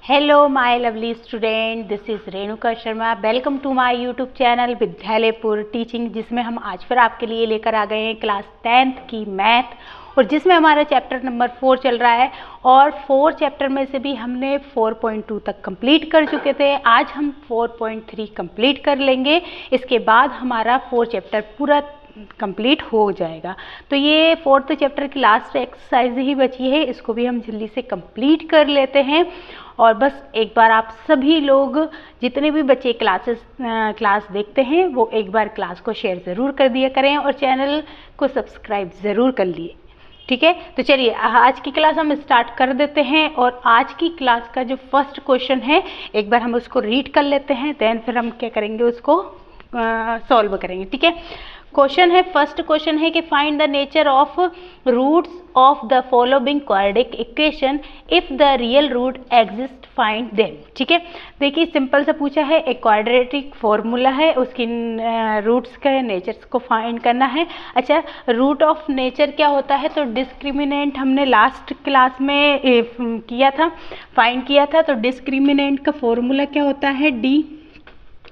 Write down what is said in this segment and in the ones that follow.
Hello my lovely student, this is Renuka Sharma. Welcome to my YouTube channel Vidyalayapur teaching, जिसमें हम आज फिर आपके लिए लेकर आ गए हैं क्लास 10th की मैथ, और जिसमें हमारा चैप्टर नंबर 4 चल रहा है। और 4 चैप्टर में से भी हमने 4.2 तक कंप्लीट कर चुके थे। आज हम 4.3 कंप्लीट कर लेंगे। इसके बाद हमारा 4 चैप्टर पूरा कंप्लीट हो जाएगा। तो ये 4th चैप्टर की लास्ट एक्सरसाइज ही बची है, इसको भी हम जल्दी से कंप्लीट कर लेते हैं। और बस एक बार आप सभी लोग, जितने भी बच्चे क्लास देखते हैं, वो एक बार क्लास को शेयर ज़रूर कर दिया करें और चैनल को सब्सक्राइब ज़रूर कर लिए। ठीक है, तो चलिए आज की क्लास हम स्टार्ट कर देते हैं। और आज की क्लास का जो फर्स्ट क्वेश्चन है, एक बार हम उसको रीड कर लेते हैं, देन फिर हम क्या करेंगे, उसको सॉल्व करेंगे। ठीक है, क्वेश्चन है, फर्स्ट क्वेश्चन है कि find the nature of roots of the following quadratic equation, if the real root exist find them. ठीक है, देखिए सिंपल सा पूछा है, एक क्वाड्रेटिक फॉर्मूला है, उसकी रूट्स के नेचर्स को फाइंड करना है। अच्छा, रूट ऑफ नेचर क्या होता है, तो डिस्क्रिमिनेंट हमने लास्ट क्लास में किया था, फाइंड किया था। तो डिस्क्रिमिनेंट का फॉर्मूला क्या होता है, D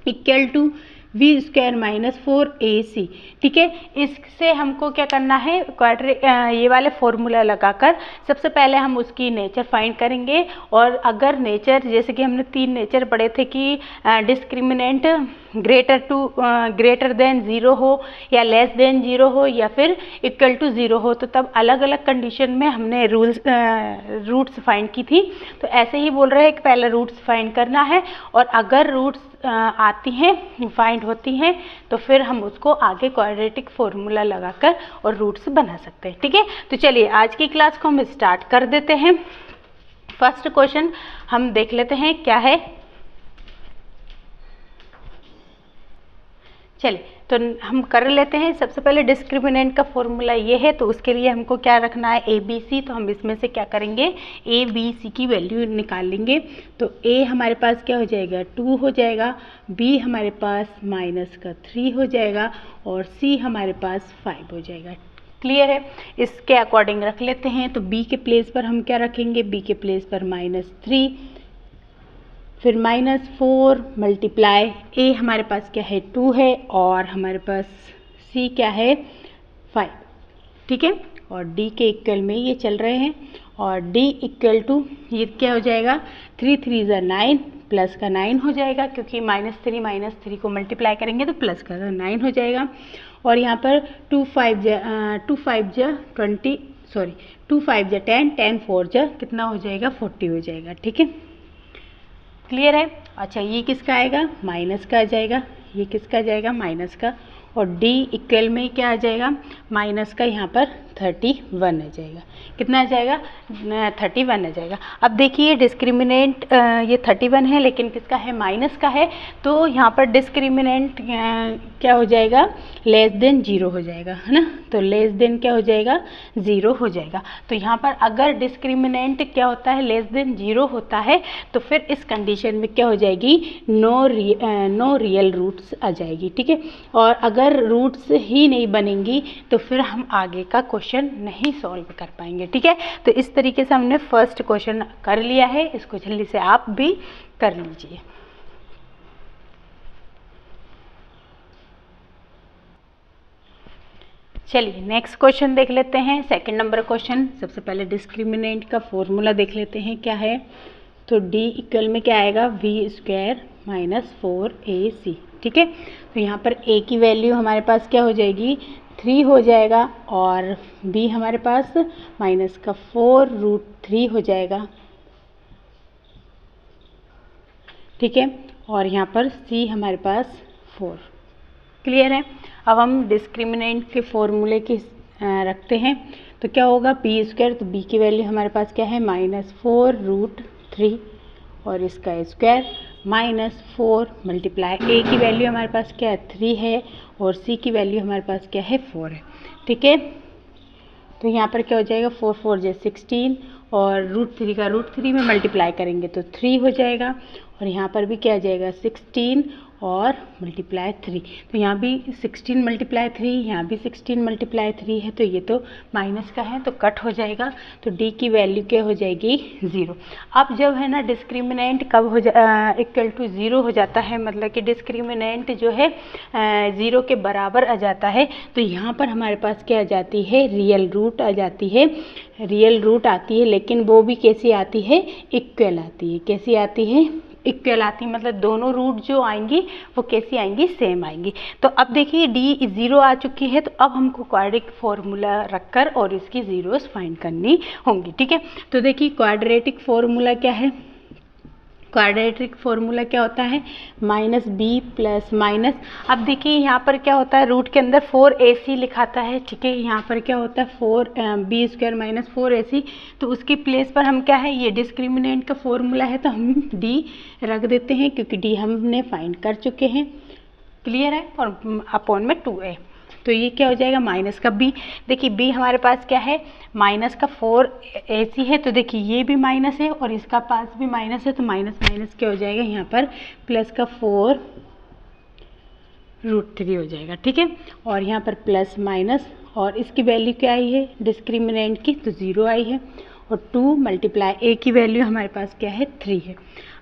equal to B square minus 4ac। ठीक है, इससे हमको क्या करना है, ये वाले फॉर्मूला लगाकर सबसे पहले हम उसकी नेचर फाइंड करेंगे। और अगर नेचर, जैसे कि हमने 3 नेचर पढ़े थे कि डिस्क्रिमिनेंट ग्रेटर देन 0 हो, या लेस देन 0 हो, या फिर इक्वल टू 0 हो, तो तब अलग अलग कंडीशन में हमने रूट्स फाइंड की थी। तो ऐसे ही बोल रहे हैं कि पहले रूट्स फाइंड करना है, और अगर रूट्स आती हैं, फाइंड होती हैं, तो फिर हम उसको आगे क्वाड्रेटिक फॉर्मूला लगाकर और रूट्स बना सकते हैं। ठीक है, तो चलिए आज की क्लास को हम स्टार्ट कर देते हैं। फर्स्ट क्वेश्चन हम देख लेते हैं क्या है। चलिए तो हम कर लेते हैं। सबसे पहले डिस्क्रिमिनेंट का फॉर्मूला ये है, तो उसके लिए हमको क्या रखना है, ए बी सी। तो हम इसमें से क्या करेंगे, ए बी सी की वैल्यू निकाल लेंगे। तो ए हमारे पास क्या हो जाएगा, 2 हो जाएगा, बी हमारे पास -3 हो जाएगा, और सी हमारे पास 5 हो जाएगा। क्लियर है, इसके अकॉर्डिंग रख लेते हैं। तो बी के प्लेस पर हम क्या रखेंगे, बी के प्लेस पर -3, फिर -4 मल्टीप्लाई, ए हमारे पास क्या है 2 है, और हमारे पास सी क्या है 5। ठीक है, और डी के इक्वल में ये चल रहे हैं, और डी इक्वल टू ये क्या हो जाएगा, 3 3 ज़ा 9, प्लस का 9 हो जाएगा, क्योंकि -3 को मल्टीप्लाई करेंगे तो प्लस का 9 हो जाएगा। और यहाँ पर 2 5 जा 10, 10 4 जा कितना हो जाएगा, 40 हो जाएगा। ठीक है, क्लियर है। अच्छा, ये किसका आएगा, माइनस का आ जाएगा, ये किसका आ जाएगा, माइनस का, और D इक्वल में क्या आ जाएगा, माइनस का, यहाँ पर 31 आ जाएगा। कितना आ जाएगा, 31 आ जाएगा। अब देखिए डिस्क्रिमिनेंट ये 31 है, लेकिन किसका है, माइनस का है। तो यहाँ पर डिस्क्रिमिनेंट क्या हो जाएगा, लेस देन 0 हो जाएगा, है ना। तो लेस देन क्या हो जाएगा, 0 हो जाएगा। तो यहाँ पर अगर डिस्क्रिमिनेंट क्या होता है, लेस देन 0 होता है, तो फिर इस कंडीशन में क्या हो जाएगी, नो रियल रूट्स आ जाएगी। ठीक है, और अगर रूट्स ही नहीं बनेंगी तो फिर हम आगे का क्वेश्चन नहीं सॉल्व कर पाएंगे। ठीक है, तो इस तरीके से हमने फर्स्ट क्वेश्चन कर लिया है, इसको जल्दी से आप भी कर लीजिए। चलिए नेक्स्ट क्वेश्चन देख लेते हैं, सेकंड नंबर क्वेश्चन। सबसे पहले डिस्क्रिमिनेंट का फॉर्मूला देख लेते हैं क्या है। तो डी इक्वल में क्या आएगा, वी स्क्वायर माइनस 4ac। ठीक है, तो यहाँ पर a की वैल्यू हमारे पास क्या हो जाएगी, 3 हो जाएगा, और b हमारे पास -4√3 हो जाएगा। ठीक है, और यहाँ पर c हमारे पास 4। क्लियर है। अब हम डिस्क्रिमिनेंट के फॉर्मूले की रखते हैं, तो क्या होगा, b स्क्वायर, तो b की वैल्यू हमारे पास क्या है, -4√3, और इसका स्क्वायर -4 मल्टीप्लाई, a की वैल्यू हमारे पास क्या है, 3 है, और c की वैल्यू हमारे पास क्या है, 4 है। ठीक है, तो यहाँ पर क्या हो जाएगा, 4 4 जा 16, और √3 का √3 में मल्टीप्लाई करेंगे तो 3 हो जाएगा, और यहाँ पर भी क्या आ जाएगा 16, और मल्टीप्लाई 3। तो यहाँ भी 16 मल्टीप्लाई 3, यहाँ भी 16 मल्टीप्लाई 3 है, तो ये तो माइनस का है तो कट हो जाएगा। तो डी की वैल्यू क्या हो जाएगी 0। अब जब है ना डिस्क्रिमिनेंट कब हो इक्वल टू 0 हो जाता है, मतलब कि डिस्क्रिमिनेंट जो है 0 के बराबर आ जाता है, तो यहाँ पर हमारे पास क्या आ जाती है, रियल रूट आ जाती है। रियल रूट आती है, लेकिन वो भी कैसी आती है, इक्वल आती है। कैसी आती है, इक्वल आती है, मतलब दोनों रूट जो आएंगी वो कैसी आएंगी, सेम आएंगी। तो अब देखिए डी 0 आ चुकी है, तो अब हमको क्वाड्रेटिक फॉर्मूला रखकर और इसकी ज़ीरोस फाइंड करनी होंगी। ठीक है, तो देखिए क्वाड्रेटिक फॉर्मूला क्या है, क्वाड्रेटिक फॉर्मूला क्या होता है, माइनस बी प्लस माइनस। अब देखिए यहाँ पर क्या होता है, रूट के अंदर 4ac लिखाता है। ठीक है, यहाँ पर क्या होता है 4b² माइनस 4ac, तो उसकी प्लेस पर हम क्या है, ये डिस्क्रिमिनेंट का फॉर्मूला है तो हम d रख देते हैं, क्योंकि d हमने फाइंड कर चुके हैं। क्लियर है, और अपॉन में 2a, तो ये क्या हो जाएगा माइनस का b। देखिए b हमारे पास क्या है, माइनस का 4ac है, तो देखिए ये भी माइनस है और इसका पास भी माइनस है, तो माइनस माइनस क्या हो जाएगा यहाँ पर प्लस का 4√3 हो जाएगा। ठीक है, और यहाँ पर प्लस माइनस, और इसकी वैल्यू क्या आई है डिस्क्रिमिनेंट की, तो 0 आई है, और 2 मल्टीप्लाई a की वैल्यू हमारे पास क्या है 3 है।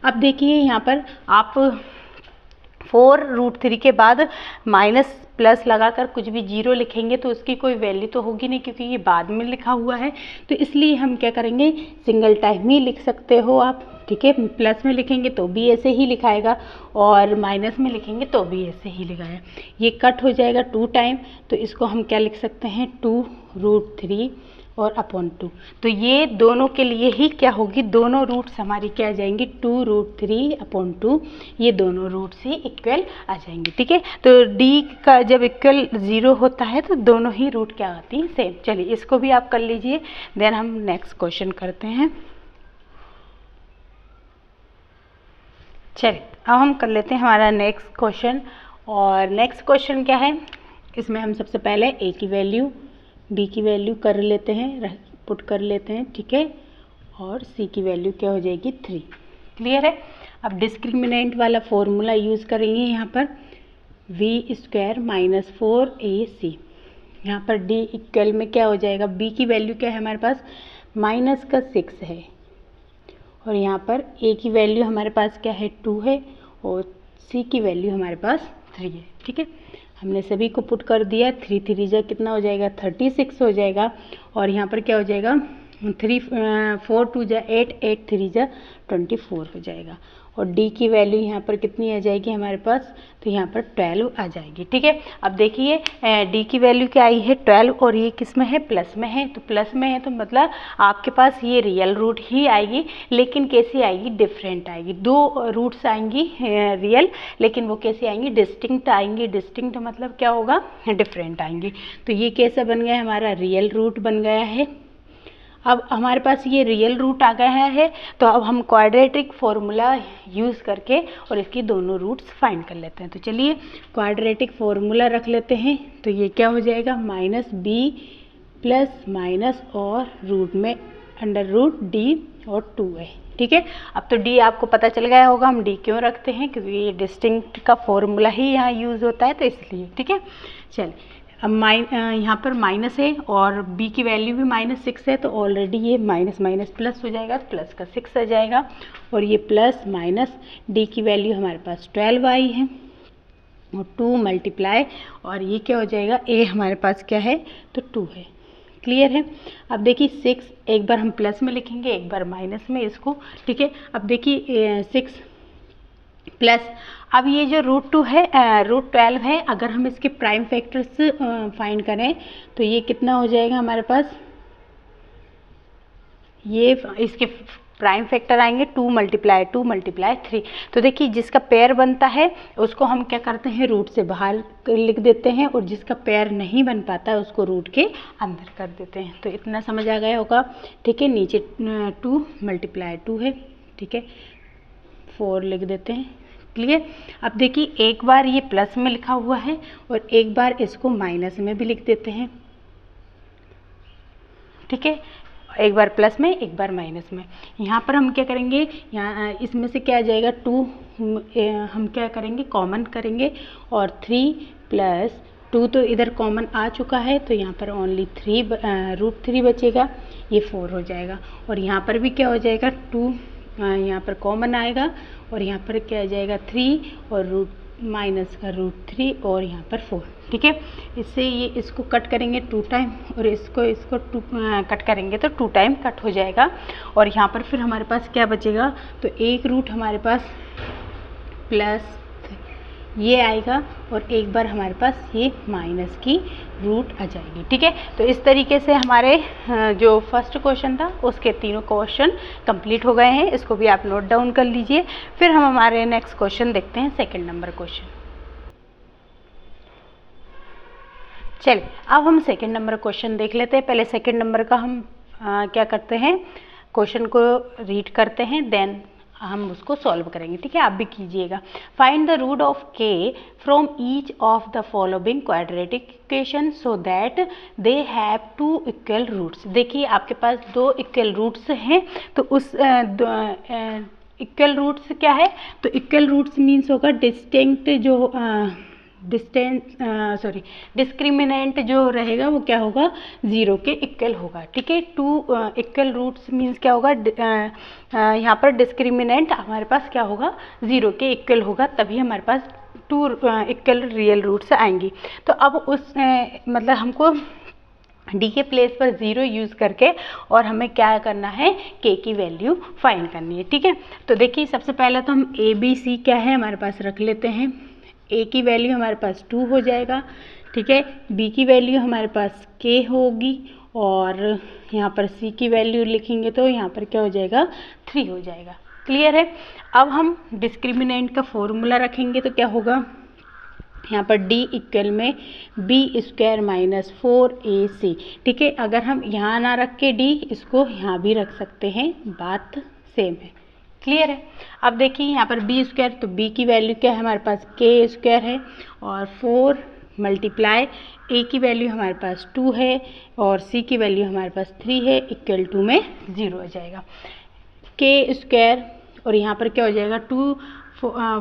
अब देखिए यहाँ पर आप 4√3 के बाद माइनस प्लस लगाकर कुछ भी 0 लिखेंगे तो उसकी कोई वैल्यू तो होगी नहीं, क्योंकि ये बाद में लिखा हुआ है। तो इसलिए हम क्या करेंगे, सिंगल टाइम ही लिख सकते हो आप। ठीक है, प्लस में लिखेंगे तो भी ऐसे ही लिखाएगा, और माइनस में लिखेंगे तो भी ऐसे ही लिखाएगा। ये कट हो जाएगा 2 टाइम, तो इसको हम क्या लिख सकते हैं 2√3 और अपॉन 2। तो ये दोनों के लिए ही क्या होगी, दोनों रूट्स हमारी क्या आ जाएंगी 2√3 अपॉन 2, ये दोनों रूट्स ही इक्वल आ जाएंगे। ठीक है, तो d का जब इक्वल 0 होता है तो दोनों ही रूट क्या आती हैं, सेम। चलिए इसको भी आप कर लीजिए, देन हम नेक्स्ट क्वेश्चन करते हैं। चलिए अब हम कर लेते हैं हमारा नेक्स्ट क्वेश्चन। और नेक्स्ट क्वेश्चन क्या है, इसमें हम सबसे पहले a की वैल्यू b की वैल्यू कर लेते हैं, पुट कर लेते हैं। ठीक है, और c की वैल्यू क्या हो जाएगी 3। क्लियर है, अब डिस्क्रिमिनेंट वाला फॉर्मूला यूज़ करेंगे यहाँ पर, v² माइनस 4ac। यहाँ पर d इक्वल में क्या हो जाएगा, b की वैल्यू क्या है हमारे पास माइनस का 6 है, और यहाँ पर a की वैल्यू हमारे पास क्या है 2 है, और c की वैल्यू हमारे पास 3 है। ठीक है, हमने सभी को पुट कर दिया, 3 3 जा कितना हो जाएगा 36 हो जाएगा, और यहाँ पर क्या हो जाएगा 4 2 जा 8, 8 3 जा 24 हो जाएगा, और d की वैल्यू यहाँ पर कितनी आ जाएगी हमारे पास, तो यहाँ पर 12 आ जाएगी। ठीक है, अब देखिए d की वैल्यू क्या आई है 12, और ये किस में है, प्लस में है। तो प्लस में है तो मतलब आपके पास ये रियल रूट ही आएगी, लेकिन कैसी आएगी, डिफरेंट आएगी। दो रूट्स आएंगी रियल, लेकिन वो कैसी आएंगी, डिस्टिंक्ट आएंगी। डिस्टिंक्ट मतलब क्या होगा, डिफरेंट आएंगी। तो ये कैसा बन गया, हमारा रियल रूट बन गया है। अब हमारे पास ये रियल रूट आ गया है, तो अब हम क्वाड्रेटिक फॉर्मूला यूज़ करके और इसकी दोनों रूट्स फाइंड कर लेते हैं। तो चलिए क्वाड्रेटिक फॉर्मूला रख लेते हैं। तो ये क्या हो जाएगा, माइनस b प्लस माइनस और रूट में अंडर रूट d और 2 है। ठीक है, अब तो d आपको पता चल गया होगा हम d क्यों रखते हैं, क्योंकि ये डिस्टिंक्ट का फॉर्मूला ही यहाँ यूज़ होता है, तो इसलिए। ठीक है, चलिए अब यहाँ पर माइनस है और b की वैल्यू भी -6 है, तो ऑलरेडी ये माइनस माइनस प्लस हो जाएगा, तो प्लस का 6 आ जाएगा, और ये प्लस माइनस d की वैल्यू हमारे पास 12 आई है, और 2 मल्टीप्लाई, और ये क्या हो जाएगा, a हमारे पास क्या है, तो 2 है। क्लियर है, अब देखिए 6 एक बार हम प्लस में लिखेंगे, एक बार माइनस में इसको। ठीक है, अब देखिए 6 प्लस, अब ये जो √2 है, √12 है, अगर हम इसके प्राइम फैक्टर्स फाइंड करें तो ये कितना हो जाएगा हमारे पास, ये इसके प्राइम फैक्टर आएंगे 2 मल्टीप्लाई 3। तो देखिए जिसका पेयर बनता है उसको हम क्या करते हैं, रूट से बाहर लिख देते हैं, और जिसका पेयर नहीं बन पाता है उसको रूट के अंदर कर देते हैं। तो इतना समझ आ गया होगा। ठीक है, नीचे 2 मल्टीप्लाई 2 है। ठीक है, 4 लिख देते हैं। क्लियर, अब देखिए एक बार ये प्लस में लिखा हुआ है और एक बार इसको माइनस में भी लिख देते हैं। ठीक है, एक बार प्लस में एक बार माइनस में। यहाँ पर हम क्या करेंगे, यहाँ इसमें से क्या आ जाएगा 2, हम क्या करेंगे कॉमन करेंगे और 3 प्लस 2 तो इधर कॉमन आ चुका है तो यहाँ पर ओनली 3 √3 बचेगा, ये 4 हो जाएगा। और यहाँ पर भी क्या हो जाएगा 2 यहाँ पर कॉमन आएगा और यहाँ पर क्या आ जाएगा 3 और माइनस का √3 और यहाँ पर 4। ठीक है, इससे ये इसको कट करेंगे 2 टाइम और इसको 2 कट करेंगे तो 2 टाइम कट हो जाएगा। और यहाँ पर फिर हमारे पास क्या बचेगा, तो एक रूट हमारे पास प्लस ये आएगा और एक बार हमारे पास ये माइनस की रूट आ जाएगी। ठीक है, तो इस तरीके से हमारे जो फर्स्ट क्वेश्चन था उसके तीनों क्वेश्चन कंप्लीट हो गए हैं। इसको भी आप नोट डाउन कर लीजिए। फिर हम हमारे नेक्स्ट क्वेश्चन देखते हैं, सेकंड नंबर क्वेश्चन। चलिए अब हम सेकंड नंबर क्वेश्चन देख लेते हैं। पहले सेकंड नंबर का हम क्या करते हैं, क्वेश्चन को रीड करते हैं, देन हम उसको सॉल्व करेंगे। ठीक है, आप भी कीजिएगा। Find the root of K from each of the following quadratic equation so that they have 2 equal roots. देखिए आपके पास 2 इक्वल रूट्स हैं, तो उस इक्वल रूट्स क्या है, तो इक्वल रूट्स मीन्स होगा डिस्टिंक्ट जो डिस्क्रिमिनेंट जो रहेगा वो क्या होगा 0 के इक्वल होगा। ठीक है, 2 इक्वल रूट्स मीन्स क्या होगा, यहाँ पर डिस्क्रिमिनेंट हमारे पास क्या होगा 0 के इक्वल होगा, तभी हमारे पास 2 इक्वल रियल रूट्स आएंगी। तो अब उस मतलब हमको डी के प्लेस पर 0 यूज़ करके और हमें क्या करना है, के की वैल्यू फाइंड करनी है। ठीक है, तो देखिए सबसे पहले तो हम ए बी सी क्या है हमारे पास रख लेते हैं। ए की वैल्यू हमारे पास 2 हो जाएगा। ठीक है, बी की वैल्यू हमारे पास के होगी और यहाँ पर सी की वैल्यू लिखेंगे तो यहाँ पर क्या हो जाएगा 3 हो जाएगा। क्लियर है। अब हम डिस्क्रिमिनेंट का फॉर्मूला रखेंगे तो क्या होगा, यहाँ पर d इक्वल में b² - 4ac। ठीक है, अगर हम यहाँ ना रख के d इसको यहाँ भी रख सकते हैं, बात सेम है। क्लियर है। अब देखिए यहाँ पर b², तो b की वैल्यू क्या है हमारे पास k² है और 4 मल्टीप्लाई a की वैल्यू हमारे पास 2 है और c की वैल्यू हमारे पास 3 है, इक्वल टू में 0 हो जाएगा। k² और यहाँ पर क्या हो जाएगा 2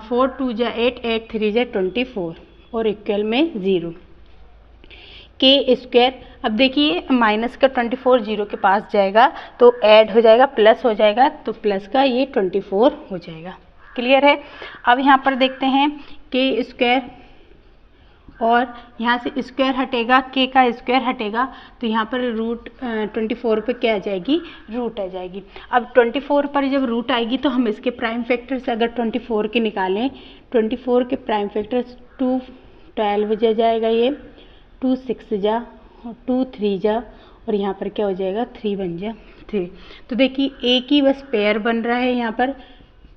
4 2 जा 8 8 3 जा 24 और इक्वल में 0 k²। अब देखिए माइनस का 24 0 के पास जाएगा तो ऐड हो जाएगा, प्लस हो जाएगा, तो प्लस का ये 24 हो जाएगा। क्लियर है। अब यहाँ पर देखते हैं k² और यहाँ से स्क्वायर हटेगा, के का स्क्वायर हटेगा तो यहाँ पर √24 पे क्या आ जाएगी, रूट आ जाएगी। अब 24 पर जब रूट आएगी तो हम इसके प्राइम फैक्टर से अगर 24 के निकालें, 24 के प्राइम फैक्टर 2 12 जा जाएगा, ये 2 6 जा और 2 3 जा और यहाँ पर क्या हो जाएगा 3 बन जा 3। तो देखिए एक ही बस पेयर बन रहा है यहाँ पर।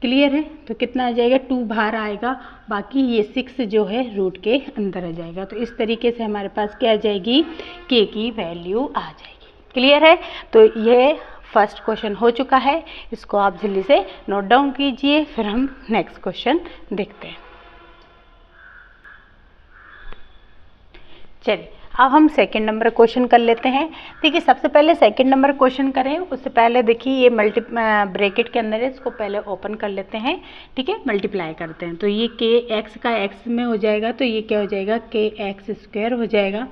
क्लियर है। तो कितना आ जाएगा 2 बाहर आएगा, बाकी ये 6 जो है रूट के अंदर आ जाएगा। तो इस तरीके से हमारे पास क्या आ जाएगी, के की वैल्यू आ जाएगी। क्लियर है। तो ये फर्स्ट क्वेश्चन हो चुका है, इसको आप जल्दी से नोट डाउन कीजिए। फिर हम नेक्स्ट क्वेश्चन देखते हैं। चलिए अब हम सेकंड नंबर क्वेश्चन कर लेते हैं। देखिए सबसे पहले सेकंड नंबर क्वेश्चन करें उससे पहले देखिए ये ब्रैकेट के अंदर है, इसको पहले ओपन कर लेते हैं। ठीक है, मल्टीप्लाई करते हैं तो ये के एक्स का एक्स में हो जाएगा, तो ये क्या हो जाएगा के एक्स स्क्वायर हो जाएगा।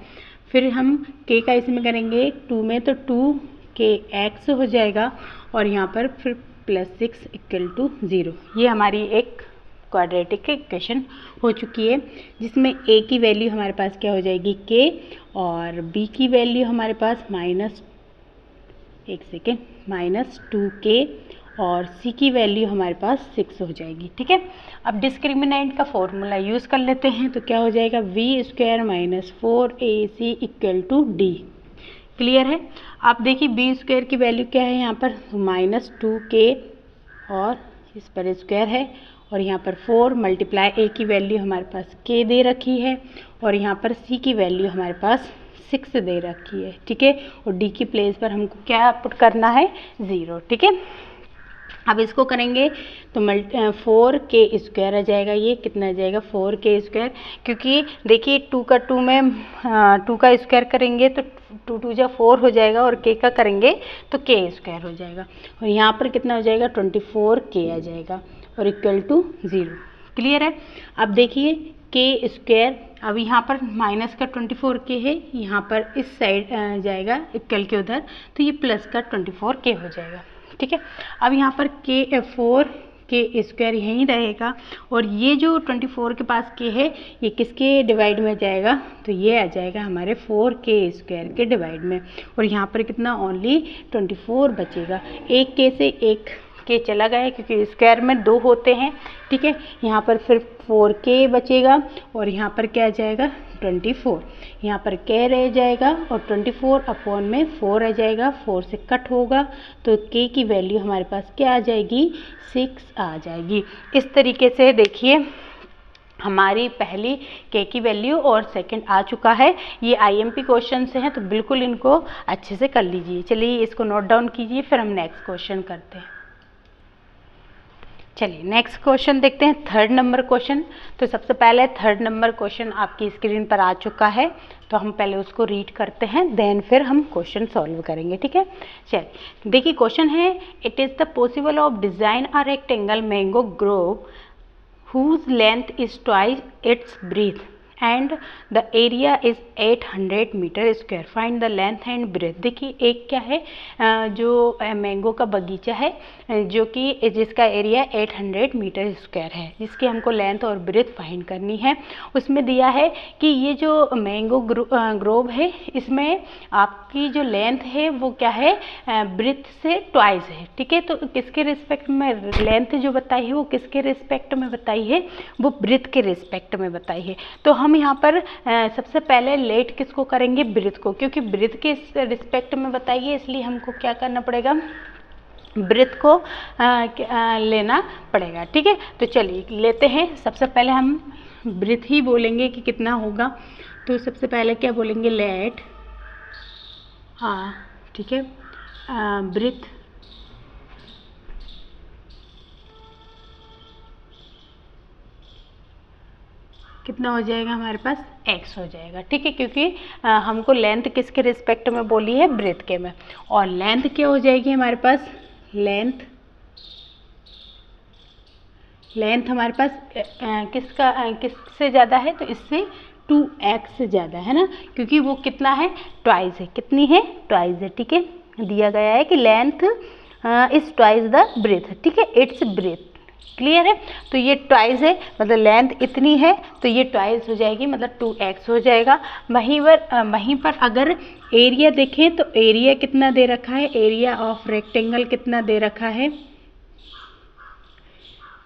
फिर हम के का इसमें करेंगे 2 में तो 2 के एक्स हो जाएगा और यहाँ पर फिर +6 = 0। ये हमारी एक क्वाड्रेटिक इक्वेशन हो चुकी है, जिसमें a की वैल्यू हमारे पास क्या हो जाएगी k और b की वैल्यू हमारे पास -2k और c की वैल्यू हमारे पास 6 हो जाएगी। ठीक है, अब डिस्क्रिमिनेंट का फॉर्मूला यूज़ कर लेते हैं तो क्या हो जाएगा v² - 4ac = d। क्लियर है। अब देखिए b² की वैल्यू क्या है यहाँ पर -2k और इस पर स्क्वायर है और यहाँ पर 4 मल्टीप्लाई a की वैल्यू हमारे पास k दे रखी है और यहाँ पर c की वैल्यू हमारे पास 6 दे रखी है। ठीक है, और d की प्लेस पर हमको क्या पुट करना है 0। ठीक है, अब इसको करेंगे तो 4k² आ जाएगा। ये कितना आ जाएगा 4k², क्योंकि देखिए 2 का 2 में 2 का स्क्वायर करेंगे तो 2 2 जा 4 हो जाएगा, और k का करेंगे तो k² हो जाएगा, और यहाँ पर कितना हो जाएगा 24k आ जाएगा, और इक्वल टू 0। क्लियर है। अब देखिए k², अब यहाँ पर माइनस का 24k है, यहाँ पर इस साइड जाएगा इक्वल के उधर, तो ये प्लस का 24k हो जाएगा। ठीक है। अब यहाँ पर k² यहीं रहेगा, और ये जो 24 के पास k है ये किसके डिवाइड में जाएगा, तो ये आ जाएगा हमारे 4k² के डिवाइड में, और यहाँ पर कितना ओनली 24 बचेगा। एक k से एक k चला गया क्योंकि स्क्वायर में 2 होते हैं। ठीक है। यहाँ पर फिर 4k बचेगा, और यहाँ पर क्या आ जाएगा 24, यहाँ पर k रह जाएगा, और 24 अपॉन में 4 आ जाएगा, 4 से कट होगा तो k की वैल्यू हमारे पास क्या आ जाएगी 6 आ जाएगी। इस तरीके से देखिए हमारी पहली k की वैल्यू और सेकंड आ चुका है। ये IMP क्वेश्चन से हैं, तो बिल्कुल इनको अच्छे से कर लीजिए। चलिए इसको नोट डाउन कीजिए, फिर हम नेक्स्ट क्वेश्चन करते हैं। चलिए नेक्स्ट क्वेश्चन देखते हैं, 3rd नंबर क्वेश्चन। तो सबसे पहले 3rd नंबर क्वेश्चन आपकी स्क्रीन पर आ चुका है, तो हम पहले उसको रीड करते हैं, देन फिर हम क्वेश्चन सॉल्व करेंगे। ठीक है। चलिए देखिए क्वेश्चन है, it is the possible of design a rectangle mango Grove whose length is twice its breadth and the area is 800 metre square, find the length and breadth. देखिए एक क्या है जो मैंगो का बगीचा है जो कि जिसका एरिया 800 मीटर स्क्वायर है, जिसकी हमको लेंथ और ब्रेथ फाइंड करनी है। उसमें दिया है कि ये जो मैंगो ग्रोव है इसमें आपकी जो लेंथ है वो क्या है ब्रेथ से ट्वाइस है। ठीक है। तो किसके रिस्पेक्ट में लेंथ जो बताई है वो किसके रिस्पेक्ट में बताई है, वो ब्रेथ के रिस्पेक्ट में बताई है। तो हम यहाँ पर सबसे पहले लेट किसको करेंगे, ब्रेथ को, क्योंकि ब्रेथ के रिस्पेक्ट में बताइए, इसलिए हमको क्या करना पड़ेगा ब्रेथ को लेना पड़ेगा। ठीक है। तो चलिए लेते हैं। सबसे पहले हम ब्रेथ ही बोलेंगे कि कितना होगा, तो सबसे पहले क्या बोलेंगे लेट, ठीक है, ब्रेथ कितना हो जाएगा हमारे पास x हो जाएगा। ठीक है। क्योंकि हमको लेंथ किसके रिस्पेक्ट में बोली है, ब्रेथ के में, और लेंथ क्या हो जाएगी हमारे पास, लेंथ हमारे पास किससे ज़्यादा है, तो इससे 2x से ज़्यादा है ना, क्योंकि वो कितना है ट्वाइस है, कितनी है ट्वाइस है। ठीक है। दिया गया है कि length is twice the breadth. ठीक है। It's breath. क्लियर है। तो ये ट्वाइस है, मतलब लेंथ इतनी है तो ये ट्वाइस हो जाएगी, मतलब 2x हो जाएगा। वहीं पर अगर एरिया देखें तो एरिया कितना दे रखा है, एरिया ऑफ रेक्टेंगल कितना दे रखा है।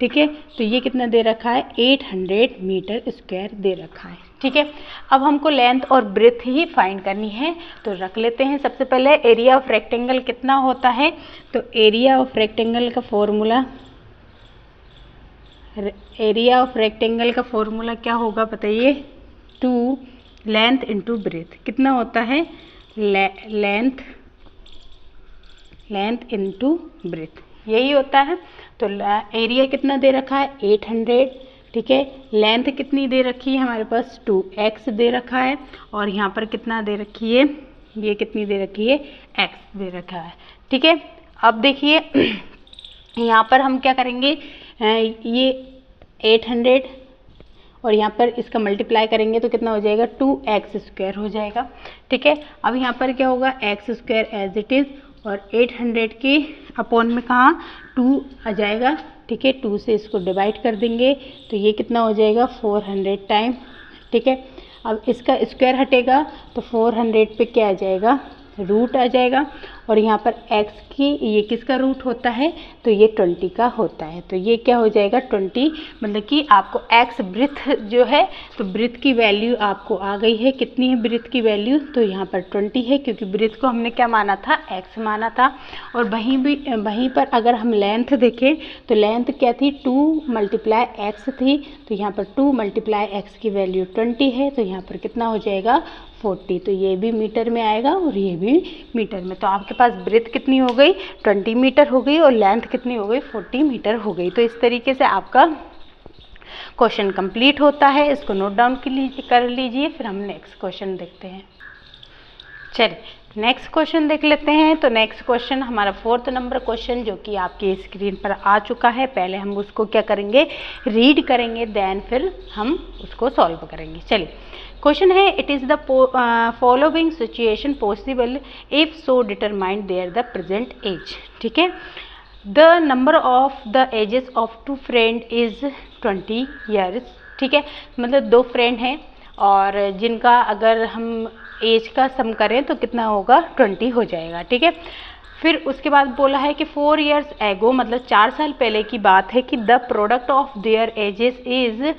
ठीक है। तो ये कितना दे रखा है 800 मीटर स्क्वायर दे रखा है। ठीक है। अब हमको लेंथ और ब्रेथ ही फाइंड करनी है, तो रख लेते हैं। सबसे पहले एरिया ऑफ रेक्टेंगल कितना होता है, तो एरिया ऑफ रेक्टेंगल का फॉर्मूला, एरिया ऑफ रेक्टेंगल का फॉर्मूला क्या होगा बताइए, 2 लेंथ इंटू ब्रेथ। कितना होता है लेंथ इंटू ब्रेथ, यही होता है। तो एरिया कितना दे रखा है 800। ठीक है। लेंथ कितनी दे रखी है हमारे पास 2x दे रखा है, और यहाँ पर कितना दे रखी है, ये कितनी दे रखी है x दे रखा है। ठीक है। अब देखिए यहाँ पर हम क्या करेंगे, ये 800 और यहाँ पर इसका मल्टीप्लाई करेंगे तो कितना हो जाएगा 2x² हो जाएगा। ठीक है। अब यहाँ पर क्या होगा x² एज इट इज़, और 800 के अपॉन में कहाँ 2 आ जाएगा। ठीक है। 2 से इसको डिवाइड कर देंगे तो ये कितना हो जाएगा 400 टाइम। ठीक है। अब इसका स्क्वायर हटेगा तो 400 पे क्या आ जाएगा रूट आ जाएगा, और यहाँ पर x की ये किसका रूट होता है, तो ये 20 का होता है। तो ये क्या हो जाएगा 20, मतलब कि आपको x ब्रेथ जो है, तो ब्रेथ की वैल्यू आपको आ गई है। कितनी है ब्रेथ की वैल्यू, तो यहाँ पर 20 है, क्योंकि ब्रेथ को हमने क्या माना था x माना था। और वहीं पर अगर हम लेंथ देखें तो लेंथ क्या थी 2 × x थी, तो यहाँ पर 2 × x की वैल्यू 20 है, तो यहाँ पर कितना हो जाएगा 40, तो ये भी मीटर में आएगा और ये भी मीटर में। तो आपके पास ब्रेथ कितनी हो गई, 20 मीटर हो गई और लेंथ कितनी हो गई, 40 मीटर हो गई। तो इस तरीके से आपका क्वेश्चन कंप्लीट होता है। इसको नोट डाउन कर लीजिए, फिर हम नेक्स्ट क्वेश्चन देखते हैं। चलिए नेक्स्ट क्वेश्चन देख लेते हैं। तो नेक्स्ट क्वेश्चन हमारा 4th नंबर क्वेश्चन जो कि आपकी स्क्रीन पर आ चुका है। पहले हम उसको क्या करेंगे, रीड करेंगे, देन फिर हम उसको सॉल्व करेंगे। चलिए क्वेश्चन है, it is the following situation possible if so determined their the present age. ठीक है, the number of the ages of 2 friend is 20 years. ठीक है, मतलब 2 फ्रेंड हैं और जिनका अगर हम एज का सम करें तो कितना होगा, 20 हो जाएगा। ठीक है, फिर उसके बाद बोला है कि 4 years एगो, मतलब 4 साल पहले की बात है कि the product of their edges is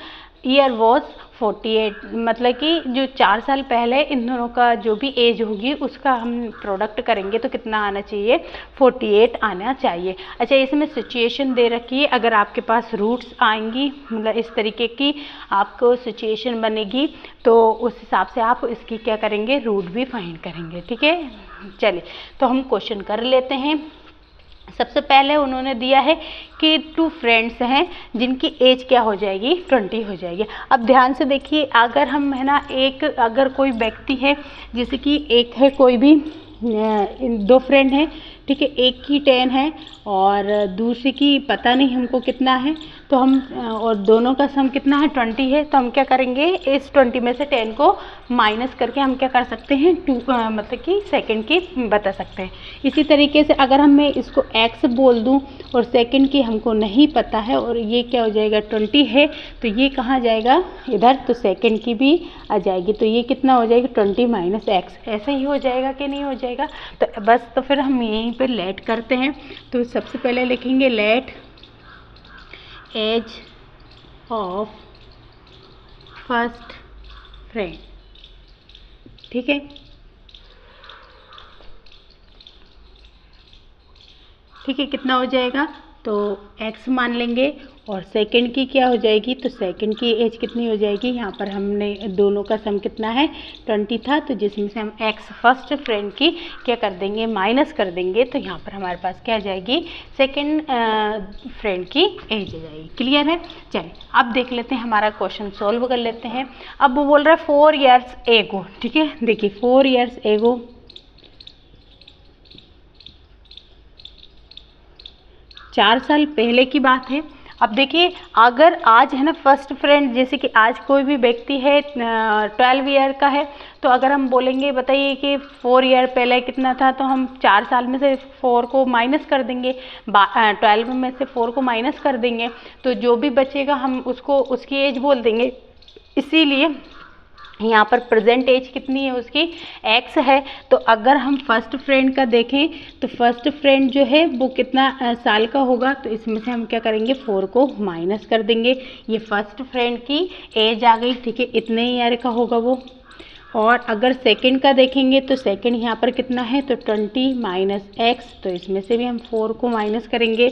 year was 48, मतलब कि जो 4 साल पहले इन दोनों का जो भी एज होगी उसका हम प्रोडक्ट करेंगे तो कितना आना चाहिए, 48 आना चाहिए। अच्छा, इसमें सिचुएशन दे रखी है, अगर आपके पास रूट्स आएंगी, मतलब इस तरीके की आपको सिचुएशन बनेगी तो उस हिसाब से आप इसकी क्या करेंगे, रूट भी फाइंड करेंगे। ठीक है, चलिए तो हम क्वेश्चन कर लेते हैं। सबसे पहले उन्होंने दिया है कि 2 फ्रेंड्स हैं जिनकी एज क्या हो जाएगी, 20 हो जाएगी। अब ध्यान से देखिए, अगर हम है ना, अगर कोई व्यक्ति है जैसे कि एक है कोई भी 2 फ्रेंड हैं, ठीक है, एक की 10 है और दूसरे की पता नहीं हमको कितना है, तो हम और दोनों का सम कितना है, 20 है। तो हम क्या करेंगे, इस 20 में से 10 को माइनस करके हम क्या कर सकते हैं, 2 मतलब कि सेकंड की बता सकते हैं। इसी तरीके से अगर हम मैं इसको x बोल दूं और सेकंड की हमको नहीं पता है और ये क्या हो जाएगा, 20 है, तो ये कहाँ जाएगा, इधर, तो सेकंड की भी आ जाएगी। तो ये कितना हो जाएगा, 20 माइनस x, ऐसे ही हो जाएगा कि नहीं हो जाएगा। तो बस, तो फिर हम यहीं पे लेट करते हैं। तो सबसे पहले लिखेंगे let age of first friend. ठीक है, ठीक है, कितना हो जाएगा, तो x मान लेंगे और सेकंड की क्या हो जाएगी, तो सेकंड की एज कितनी हो जाएगी, यहाँ पर हमने दोनों का सम कितना है, 20 था, तो जिसमें से हम x फर्स्ट फ्रेंड की क्या कर देंगे, माइनस कर देंगे, तो यहाँ पर हमारे पास क्या आ जाएगी, सेकंड फ्रेंड की एज आ जाएगी। क्लियर है। चलिए अब देख लेते हैं, हमारा क्वेश्चन सॉल्व कर लेते हैं। अब वो बोल रहा है 4 years एगो। ठीक है, देखिए 4 years एगो, 4 साल पहले की बात है। अब देखिए, अगर आज है ना फर्स्ट फ्रेंड, जैसे कि आज कोई भी व्यक्ति है 12 ईयर का है, तो अगर हम बोलेंगे बताइए कि 4 ईयर पहले कितना था, तो हम 4 साल में से 4 को माइनस कर देंगे, 12 में से 4 को माइनस कर देंगे, तो जो भी बचेगा हम उसको उसकी एज बोल देंगे। इसीलिए यहाँ पर प्रेजेंट एज कितनी है उसकी, x है। तो अगर हम फर्स्ट फ्रेंड का देखें तो फर्स्ट फ्रेंड जो है वो कितना साल का होगा, तो इसमें से हम क्या करेंगे, 4 को माइनस कर देंगे। ये फर्स्ट फ्रेंड की एज आ गई। ठीक है, इतने ही ईयर का होगा वो। और अगर सेकंड का देखेंगे तो सेकंड यहाँ पर कितना है, तो 20 माइनस x, तो इसमें से भी हम 4 को माइनस करेंगे,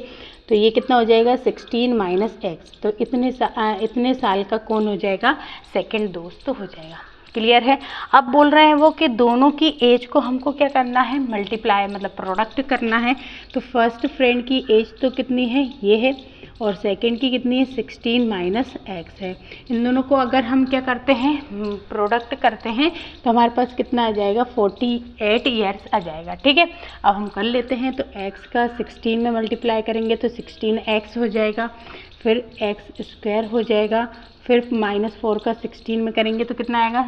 तो ये कितना हो जाएगा, 16 माइनस x। तो इतने साल का कौन हो जाएगा, सेकंड दोस्त हो जाएगा। क्लियर है। अब बोल रहे हैं वो कि दोनों की एज को हमको क्या करना है, मल्टीप्लाई, मतलब प्रोडक्ट करना है। तो फर्स्ट फ्रेंड की एज तो कितनी है, ये है, और सेकंड की कितनी है, 16 माइनस x है। इन दोनों को अगर हम क्या करते हैं, प्रोडक्ट करते हैं, तो हमारे पास कितना आ जाएगा, 48 ईयर्स आ जाएगा। ठीक है, अब हम कर लेते हैं। तो x का 16 में मल्टीप्लाई करेंगे तो 16x हो जाएगा, फिर x स्क्वायर हो जाएगा, फिर -4 का 16 में करेंगे तो कितना आएगा,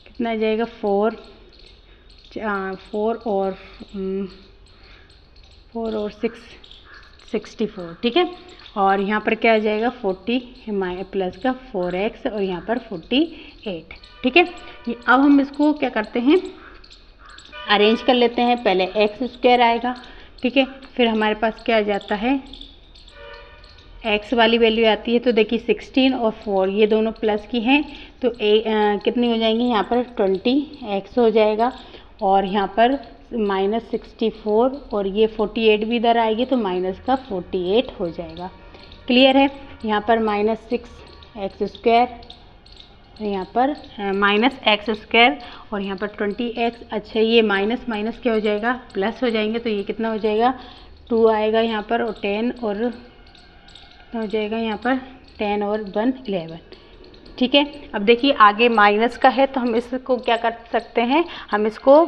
कितना आ जाएगा, 4 और 6 64। ठीक है, और यहाँ पर क्या आ जाएगा, 40 प्लस का 4x और यहाँ पर 48। ठीक है, अब हम इसको क्या करते हैं, अरेंज कर लेते हैं। पहले x स्क्वायर आएगा, ठीक है, फिर हमारे पास क्या आ जाता है, x वाली वैल्यू आती है। तो देखिए 16 और 4 ये दोनों प्लस की हैं, तो कितनी हो जाएंगी, यहाँ पर 20x हो जाएगा, और यहाँ पर -64 और ये 48 भी इधर आएगी, तो माइनस का 48 हो जाएगा। क्लियर है। यहाँ पर -6x स्क्वायर और यहाँ पर माइनस एक्स स्क्वायर और यहाँ पर 20x। अच्छा ये माइनस माइनस क्या हो जाएगा, प्लस हो जाएंगे, तो ये कितना हो जाएगा 2 आएगा यहाँ पर, और 10 और हो जाएगा यहाँ पर 10 और 1 11। ठीक है, अब देखिए आगे माइनस का है तो हम इसको क्या कर सकते हैं, हम इसको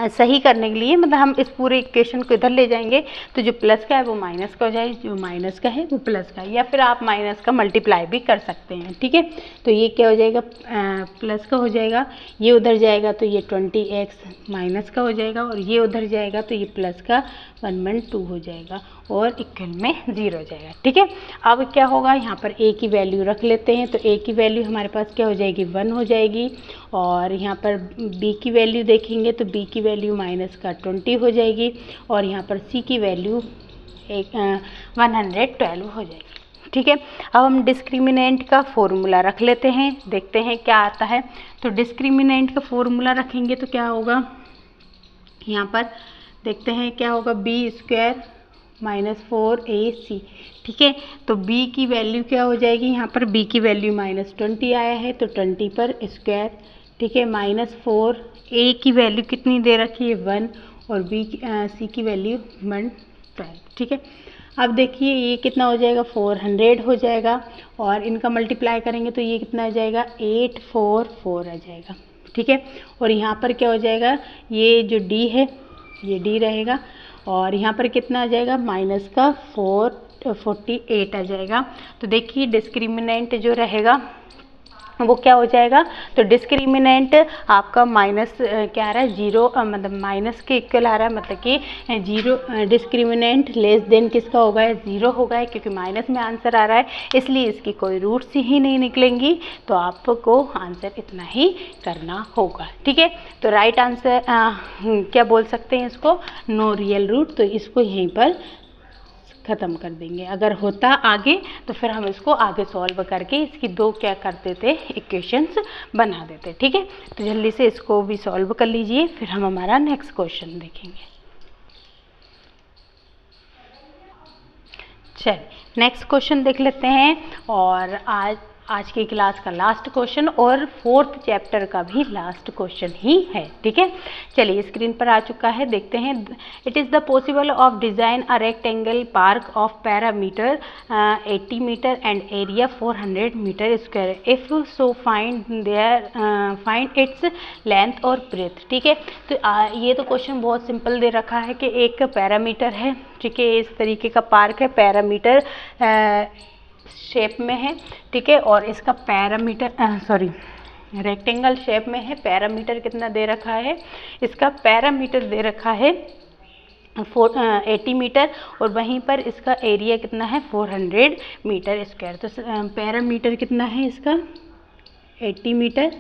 सही करने के लिए मतलब हम इस पूरे इक्वेशन को इधर ले जाएंगे, तो जो प्लस का है वो माइनस का हो जाएगा, जो माइनस का है वो प्लस का है, या फिर आप माइनस का मल्टीप्लाई भी कर सकते हैं। ठीक है, तो ये क्या हो जाएगा प्लस का हो जाएगा, ये उधर जाएगा तो ये 20x माइनस का हो जाएगा, और ये उधर जाएगा तो ये प्लस का 112 हो जाएगा और इक्वल में 0 हो जाएगा। ठीक है, अब क्या होगा, यहाँ पर a की वैल्यू रख लेते हैं, तो a की वैल्यू हमारे पास क्या हो जाएगी 1 हो जाएगी, और यहाँ पर b की वैल्यू देखेंगे तो b की वैल्यू माइनस का 20 हो जाएगी, और यहाँ पर c की वैल्यू 112 हो जाएगी। ठीक है, अब हम डिस्क्रिमिनेंट का फॉर्मूला रख लेते हैं, देखते हैं क्या आता है। तो डिस्क्रिमिनेंट का फॉर्मूला रखेंगे तो क्या होगा, यहाँ पर देखते हैं क्या होगा, बी स्क्वायर माइनस 4ac। ठीक है, तो b की वैल्यू क्या हो जाएगी, यहाँ पर b की वैल्यू माइनस 20 आया है तो 20 पर स्क्वायर। ठीक है, माइनस 4, a की वैल्यू कितनी दे रखी है 1, और c की वैल्यू 112। ठीक है, अब देखिए ये कितना हो जाएगा 400 हो जाएगा, और इनका मल्टीप्लाई करेंगे तो ये कितना आ जाएगा 844 आ जाएगा। ठीक है, और यहाँ पर क्या हो जाएगा, ये जो d है ये d रहेगा, और यहाँ पर कितना आ जाएगा माइनस का 448 आ जाएगा। तो देखिए डिस्क्रिमिनेंट जो रहेगा वो क्या हो जाएगा, तो डिस्क्रिमिनेंट आपका माइनस क्या आ रहा है 0, मतलब माइनस के इक्वल आ रहा है, मतलब कि 0 डिस्क्रिमिनेंट लेस देन किसका होगा 0 होगा, क्योंकि माइनस में आंसर आ रहा है इसलिए इसकी कोई रूट्स ही नहीं निकलेंगी, तो आपको आंसर इतना ही करना होगा। ठीक है, तो राइट आंसर क्या बोल सकते हैं इसको, नो रियल रूट, तो इसको यहीं पर ख़त्म कर देंगे। अगर होता आगे तो फिर हम इसको आगे सॉल्व करके इसकी दो क्या कर देते इक्वेशंस बना देते। ठीक है, तो जल्दी से इसको भी सॉल्व कर लीजिए, फिर हम हमारा नेक्स्ट क्वेश्चन देखेंगे। चलिए नेक्स्ट क्वेश्चन देख लेते हैं, और आज की क्लास का लास्ट क्वेश्चन और 4th चैप्टर का भी लास्ट क्वेश्चन ही है। ठीक है, चलिए स्क्रीन पर आ चुका है, देखते हैं। It is the possible of design a rectangle park of perimeter 80 metre and area 400 metre square, if so find its length और ब्रेथ। ठीक है, तो ये तो क्वेश्चन बहुत सिंपल दे रखा है कि एक पैरामीटर है, ठीक है, इस तरीके का पार्क है, पैरामीटर शेप में है। ठीक है, और इसका पैरामीटर रेक्टेंगल शेप में है, पैरामीटर कितना दे रखा है, इसका पैरामीटर दे रखा है 80 मीटर, और वहीं पर इसका एरिया कितना है 400 मीटर स्क्वायर। तो पैरामीटर कितना है इसका 80 मीटर,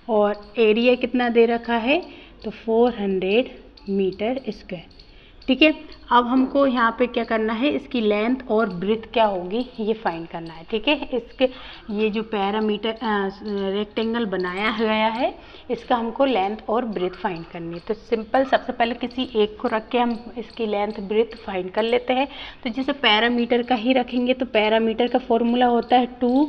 और एरिया कितना दे रखा है तो 400 मीटर स्क्वायर। ठीक है, अब हमको यहाँ पे क्या करना है, इसकी लेंथ और ब्रेथ क्या होगी ये फाइंड करना है। ठीक है, इसके ये जो पैरामीटर रेक्टेंगल बनाया गया है इसका हमको लेंथ और ब्रेथ फाइंड करनी है। तो सिंपल सबसे पहले किसी एक को रख के हम इसकी लेंथ ब्रेथ फाइंड कर लेते हैं। तो जैसे पैरामीटर का ही रखेंगे तो पैरामीटर का फॉर्मूला होता है 2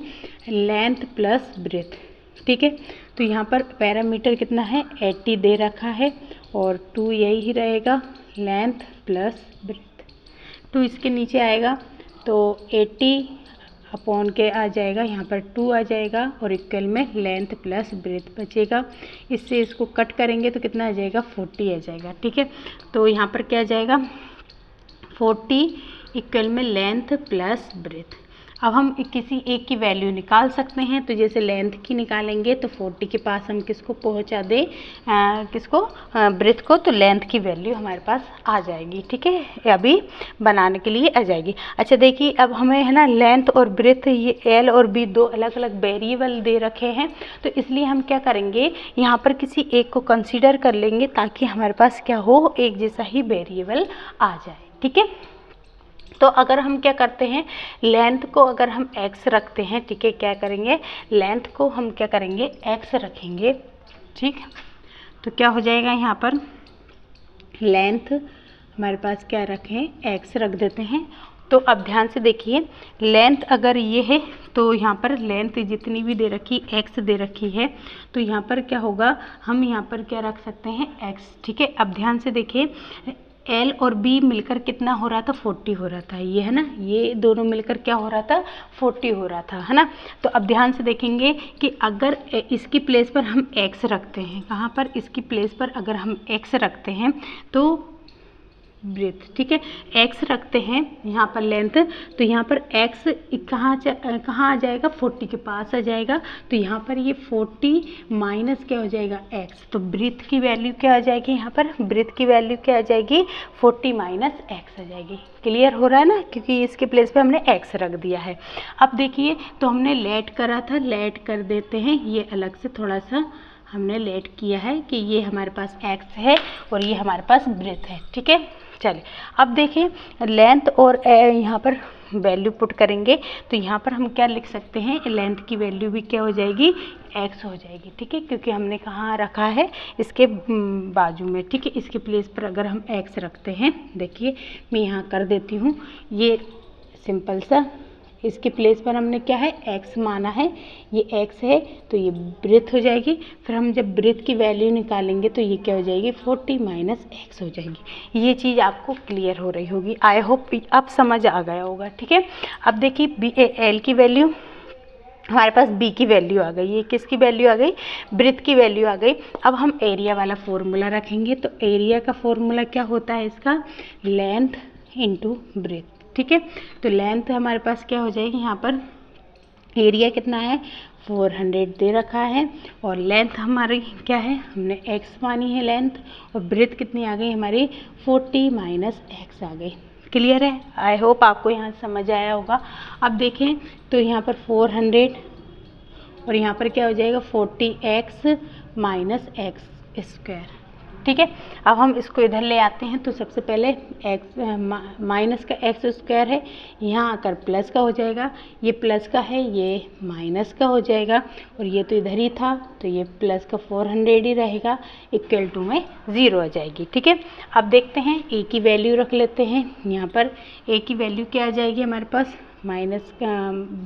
लेंथ प्लस ब्रेथ। ठीक है, तो यहाँ पर पैरामीटर कितना है 80 दे रखा है, और 2 यही ही रहेगा लेंथ प्लस ब्रेथ। 2 इसके नीचे आएगा तो 80 अपॉन के आ जाएगा, यहाँ पर 2 आ जाएगा, और इक्वल में लेंथ प्लस ब्रेथ बचेगा। इससे इसको कट करेंगे तो कितना आ जाएगा 40 आ जाएगा। ठीक है, तो यहाँ पर क्या आ जाएगा 40 इक्वल में लेंथ प्लस ब्रेथ। अब हम किसी एक की वैल्यू निकाल सकते हैं, तो जैसे लेंथ की निकालेंगे तो 40 के पास हम किसको पहुंचा दें, किसको ब्रेथ को, तो लेंथ की वैल्यू हमारे पास आ जाएगी। ठीक है, अभी बनाने के लिए आ जाएगी। अच्छा देखिए, अब हमें है ना लेंथ और ब्रेथ ये एल और बी दो अलग अलग वेरिएबल दे रखे हैं, तो इसलिए हम क्या करेंगे यहाँ पर किसी एक को कंसीडर कर लेंगे ताकि हमारे पास क्या हो एक जैसा ही वेरिएबल आ जाए। ठीक है, तो अगर हम क्या करते हैं लेंथ को अगर हम x रखते हैं, ठीक है, क्या करेंगे लेंथ को हम क्या करेंगे x रखेंगे। ठीक, तो क्या हो जाएगा यहाँ पर लेंथ हमारे पास क्या रखें x रख देते हैं, तो अब ध्यान से देखिए, लेंथ अगर ये है तो यहाँ पर लेंथ जितनी भी दे रखी x दे रखी है, तो यहाँ पर क्या होगा, हम यहाँ पर क्या रख सकते हैं x। ठीक है, अब ध्यान से देखिए, L और B मिलकर कितना हो रहा था, 40 हो रहा था, ये है ना, ये दोनों मिलकर क्या हो रहा था, 40 हो रहा था, है ना। तो अब ध्यान से देखेंगे कि अगर इसकी प्लेस पर हम x रखते हैं, कहाँ पर, इसकी प्लेस पर अगर हम x रखते हैं तो ब्रेथ, ठीक है, x रखते हैं यहाँ पर लेंथ, तो यहाँ पर x कहाँ आ जाएगा, 40 के पास आ जाएगा। तो यहाँ पर ये 40 माइनस क्या हो जाएगा, x, तो ब्रेथ की वैल्यू क्या आ जाएगी, यहाँ पर ब्रेथ की वैल्यू क्या आ जाएगी, 40 माइनस x आ जाएगी। क्लियर हो रहा है ना, क्योंकि इसके प्लेस पे हमने x रख दिया है। अब देखिए, तो हमने लेट करा था, लेट कर देते हैं, ये अलग से थोड़ा सा हमने लेट किया है कि ये हमारे पास x है और ये हमारे पास ब्रेथ है। ठीक है, चलिए अब देखिए, लेंथ और यहाँ पर वैल्यू पुट करेंगे तो यहाँ पर हम क्या लिख सकते हैं, लेंथ की वैल्यू भी क्या हो जाएगी, x हो जाएगी। ठीक है, क्योंकि हमने कहाँ रखा है, इसके बाजू में। ठीक है, इसके प्लेस पर अगर हम x रखते हैं, देखिए मैं यहाँ कर देती हूँ, ये सिंपल सा, इसके प्लेस पर हमने क्या है, x माना है, ये x है, तो ये ब्रेथ हो जाएगी। फिर हम जब ब्रेथ की वैल्यू निकालेंगे तो ये क्या हो जाएगी, 40 माइनस x हो जाएगी। ये चीज़ आपको क्लियर हो रही होगी, आई होप अब समझ आ गया होगा। ठीक है, अब देखिए L की वैल्यू, हमारे पास B की वैल्यू आ गई, ये किसकी वैल्यू आ गई, ब्रेथ की वैल्यू आ गई। अब हम एरिया वाला फॉर्मूला रखेंगे, तो एरिया का फॉर्मूला क्या होता है इसका, लेंथ इंटू ब्रेथ। ठीक है, तो लेंथ हमारे पास क्या हो जाएगी, यहाँ पर एरिया कितना है, 400 दे रखा है, और लेंथ हमारी क्या है, हमने x मानी है लेंथ, और ब्रेथ कितनी आ गई हमारी, 40 माइनस x आ गई। क्लियर है, आई होप आपको यहाँ समझ आया होगा। अब देखें तो यहाँ पर 400 और यहाँ पर क्या हो जाएगा, 40x माइनस एक्स स्क्वायर। ठीक है, अब हम इसको इधर ले आते हैं, तो सबसे पहले x माइनस का एक्स स्क्वायर है, यहाँ आकर प्लस का हो जाएगा, ये प्लस का है, ये माइनस का हो जाएगा, और ये तो इधर ही था, तो ये प्लस का 400 ही रहेगा, इक्वल टू में 0 आ जाएगी। ठीक है, अब देखते हैं a की वैल्यू रख लेते हैं, यहाँ पर a की वैल्यू क्या आ जाएगी हमारे पास, माइनस का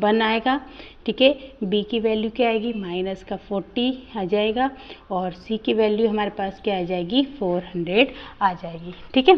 1 आएगा। ठीक है, b की वैल्यू क्या आएगी, माइनस का 40 आ जाएगा, और c की वैल्यू हमारे पास क्या आ जाएगी, 400 आ जाएगी। ठीक है,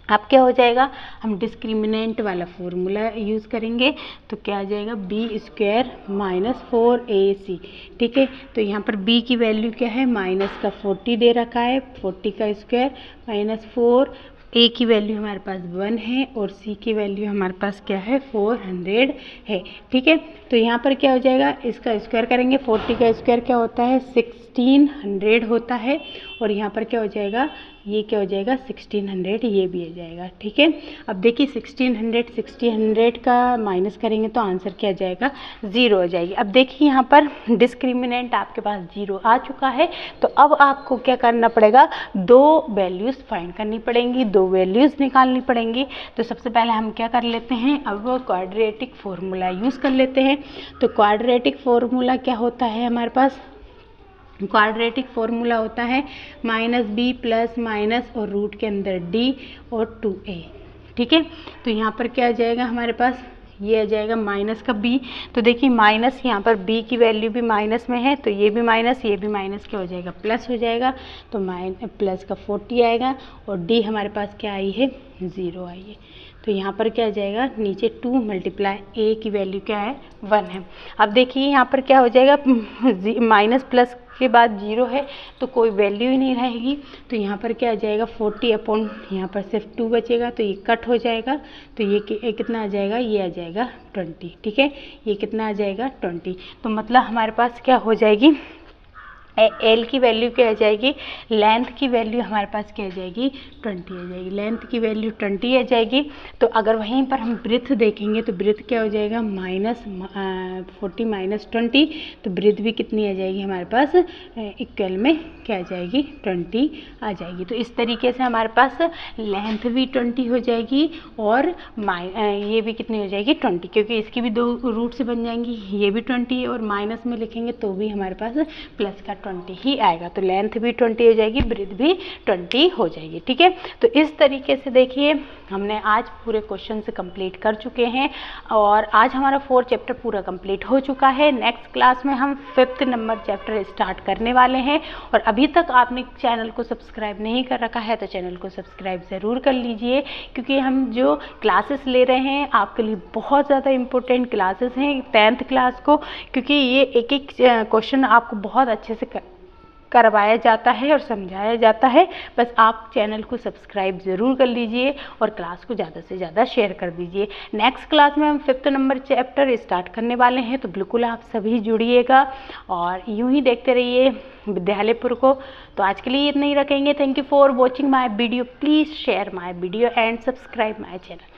अब क्या हो जाएगा, हम डिस्क्रिमिनेंट वाला फॉर्मूला यूज़ करेंगे, तो क्या आ जाएगा, बी स्क्वायर माइनस 4ac। ठीक है, तो यहाँ पर b की वैल्यू क्या है, माइनस का 40 दे रखा है, 40 का स्क्वायर माइनस 4, a की वैल्यू हमारे पास 1 है, और c की वैल्यू हमारे पास क्या है, 400 है। ठीक है, तो यहाँ पर क्या हो जाएगा, इसका स्क्वायर करेंगे, 40 का स्क्वायर क्या होता है, 1600 होता है, और यहाँ पर क्या हो जाएगा, ये क्या हो जाएगा, 1600, ये भी आ जाएगा। ठीक है, अब देखिए 1600 का माइनस करेंगे तो आंसर क्या आ जाएगा, 0 आ जाएगी। अब देखिए यहाँ पर डिस्क्रिमिनेंट आपके पास 0 आ चुका है, तो अब आपको क्या करना पड़ेगा, 2 वैल्यूज़ फाइंड करनी पड़ेंगी, 2 वैल्यूज़ निकालनी पड़ेंगी। तो सबसे पहले हम क्या कर लेते हैं, अब वो क्वाड्रेटिक फॉर्मूला यूज़ कर लेते हैं। तो क्वाड्रेटिक फॉर्मूला क्या होता है हमारे पास, क्वाड्रेटिक फॉर्मूला होता है -b प्लस माइनस और रूट के अंदर d और 2a। ठीक है, तो यहाँ पर क्या आ जाएगा हमारे पास, ये आ जाएगा माइनस का b। तो देखिए माइनस, यहाँ पर b की वैल्यू भी माइनस में है, तो ये भी माइनस, ये भी माइनस, क्या हो जाएगा, प्लस हो जाएगा, तो प्लस का 40 आएगा, और d हमारे पास क्या आई है, 0 आई है। तो यहाँ पर क्या आ जाएगा, नीचे 2 मल्टीप्लाई a की वैल्यू क्या है, 1 है। अब देखिए यहाँ पर क्या हो जाएगा, माइनस प्लस के बाद 0 है, तो कोई वैल्यू ही नहीं रहेगी, तो यहाँ पर क्या आ जाएगा, 40 अपॉन, यहाँ पर सिर्फ 2 बचेगा, तो ये कट हो जाएगा, तो ये कितना आ जाएगा, ये आ जाएगा 20। ठीक है, ये कितना आ जाएगा, 20। तो मतलब हमारे पास क्या हो जाएगी, एल की वैल्यू क्या आ जाएगी, लेंथ की वैल्यू हमारे पास क्या आ जाएगी, 20 आ जाएगी, लेंथ की वैल्यू 20 आ जाएगी। तो अगर वहीं पर हम ब्रेथ देखेंगे तो ब्रेथ क्या हो जाएगा, माइनस 40 माइनस 20, तो ब्रेथ भी कितनी आ जाएगी हमारे पास, इक्वल में क्या आ जाएगी, 20 आ जाएगी। तो इस तरीके से हमारे पास लेंथ भी 20 हो जाएगी, और ये भी कितनी हो जाएगी, 20, क्योंकि इसकी भी 2 रूट से बन जाएंगी, ये भी 20 है, और माइनस में लिखेंगे तो भी हमारे पास प्लस का 20 ही आएगा, तो लेंथ भी 20 हो जाएगी, ब्रेथ भी 20 हो जाएगी। ठीक है, तो इस तरीके से देखिए हमने आज पूरे क्वेश्चन से कंप्लीट कर चुके हैं और आज हमारा 4 चैप्टर पूरा कंप्लीट हो चुका है। नेक्स्ट क्लास में हम 5th नंबर चैप्टर स्टार्ट करने वाले हैं और अभी तक आपने चैनल को सब्सक्राइब नहीं कर रखा है तो चैनल को सब्सक्राइब ज़रूर कर लीजिए, क्योंकि हम जो क्लासेस ले रहे हैं आपके लिए बहुत ज़्यादा इम्पोर्टेंट क्लासेस हैं 10th क्लास को, क्योंकि ये एक एक क्वेश्चन आपको बहुत अच्छे से करवाया जाता है और समझाया जाता है। बस आप चैनल को सब्सक्राइब ज़रूर कर लीजिए और क्लास को ज़्यादा से ज़्यादा शेयर कर दीजिए। नेक्स्ट क्लास में हम 5th नंबर चैप्टर स्टार्ट करने वाले हैं, तो बिल्कुल आप सभी जुड़िएगा और यूं ही देखते रहिए विद्यालयपुर को। तो आज के लिए इतना ही रखेंगे। Thank you for watching my video. Please share my video and subscribe my channel.